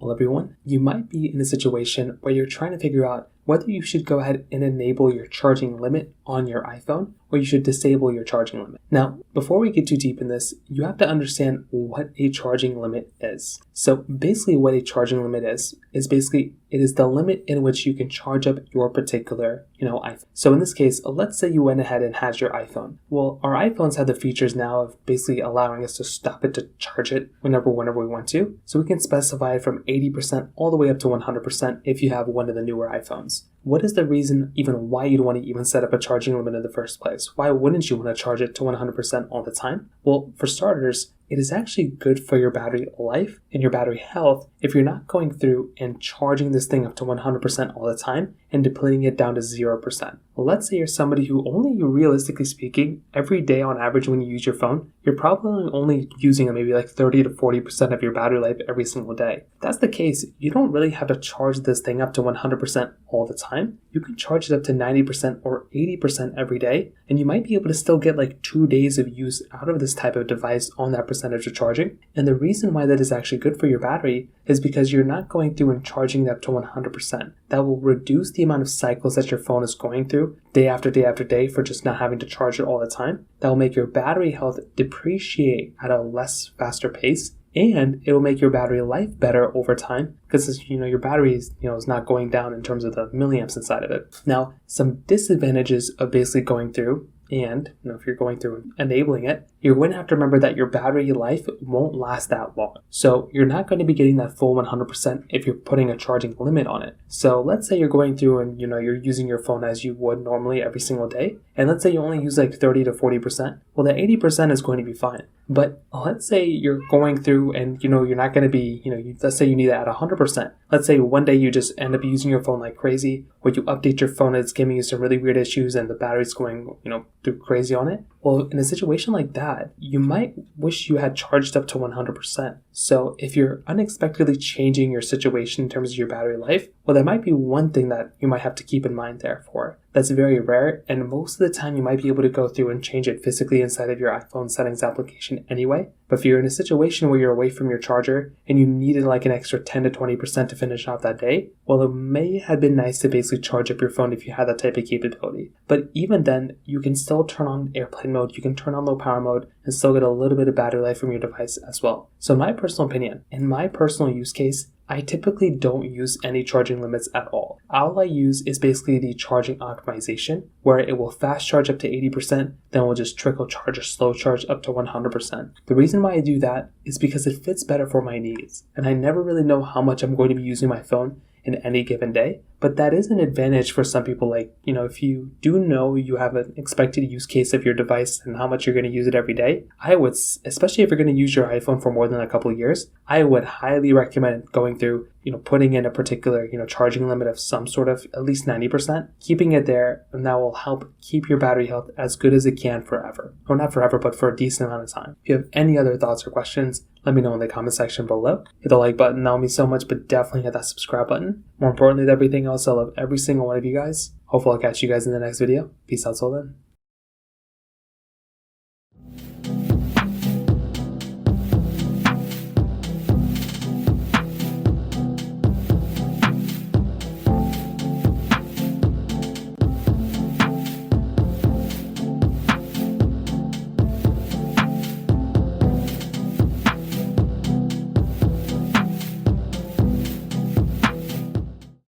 Well, everyone, you might be in a situation where you're trying to figure out whether you should go ahead and enable your charging limit on your iPhone or you should disable your charging limit. Now, before we get too deep in this, you have to understand what a charging limit is. So basically what a charging limit is basically it is the limit in which you can charge up your particular, iPhone. So in this case, let's say you went ahead and had your iPhone. Well, our iPhones have the features now of basically allowing us to stop it to charge it whenever we want to. So we can specify it from 80% all the way up to 100% if you have one of the newer iPhones. What is the reason even why you'd want to even set up a charging limit in the first place? Why wouldn't you want to charge it to 100% all the time? Well, for starters, it is actually good for your battery life and your battery health if you're not going through and charging this thing up to 100% all the time and depleting it down to 0%. Well, let's say you're somebody who only, realistically speaking, every day on average when you use your phone, you're probably only using maybe like 30 to 40% of your battery life every single day. If that's the case, you don't really have to charge this thing up to 100% all the time. You can charge it up to 90% or 80% every day, and you might be able to still get like 2 days of use out of this type of device on that percentage of charging. And the reason why that is actually good for your battery is because you're not going through and charging it up to 100%. That will reduce the amount of cycles that your phone is going through day after day after day for just not having to charge it all the time. That will make your battery health depreciate at a less faster pace, and it will make your battery life better over time because your battery is not going down in terms of the milliamps inside of it. Now, some disadvantages of basically going through and if you're going through and enabling it, you're going to have to remember that your battery life won't last that long. So you're not going to be getting that full 100% if you're putting a charging limit on it. So let's say you're going through and you're using your phone as you would normally every single day. And let's say you only use like 30 to 40%. Well, that 80% is going to be fine. But let's say you're going through and you're not going to be, let's say you need it at 100%. Let's say one day you just end up using your phone like crazy, or you update your phone and it's giving you some really weird issues and the battery's going, through crazy on it. Well, in a situation like that, you might wish you had charged up to 100%. So if you're unexpectedly changing your situation in terms of your battery life, well, that might be one thing that you might have to keep in mind therefore. That's very rare, and most of the time you might be able to go through and change it physically inside of your iPhone settings application anyway. But if you're in a situation where you're away from your charger and you needed like an extra 10 to 20% to finish off that day, well, it may have been nice to basically charge up your phone if you had that type of capability. But even then, you can still turn on airplane mode, you can turn on low power mode, and still get a little bit of battery life from your device as well. So in my personal opinion, in my personal use case, I typically don't use any charging limits at all. All I use is basically the charging optimization, where it will fast charge up to 80%, then will just trickle charge or slow charge up to 100%. The reason why I do that is because it fits better for my needs, and I never really know how much I'm going to be using my phone in any given day. But that is an advantage for some people. Like, if you do know you have an expected use case of your device and how much you're going to use it every day, I would, especially if you're going to use your iPhone for more than a couple of years, I would highly recommend going through, putting in a particular, charging limit of some sort of at least 90%, keeping it there, and that will help keep your battery health as good as it can forever. Or not forever, but for a decent amount of time. If you have any other thoughts or questions, let me know in the comment section below. Hit the like button, that will mean so much, but definitely hit that subscribe button. More importantly than everything else, I love every single one of you guys. Hopefully I'll catch you guys in the next video. Peace out till then.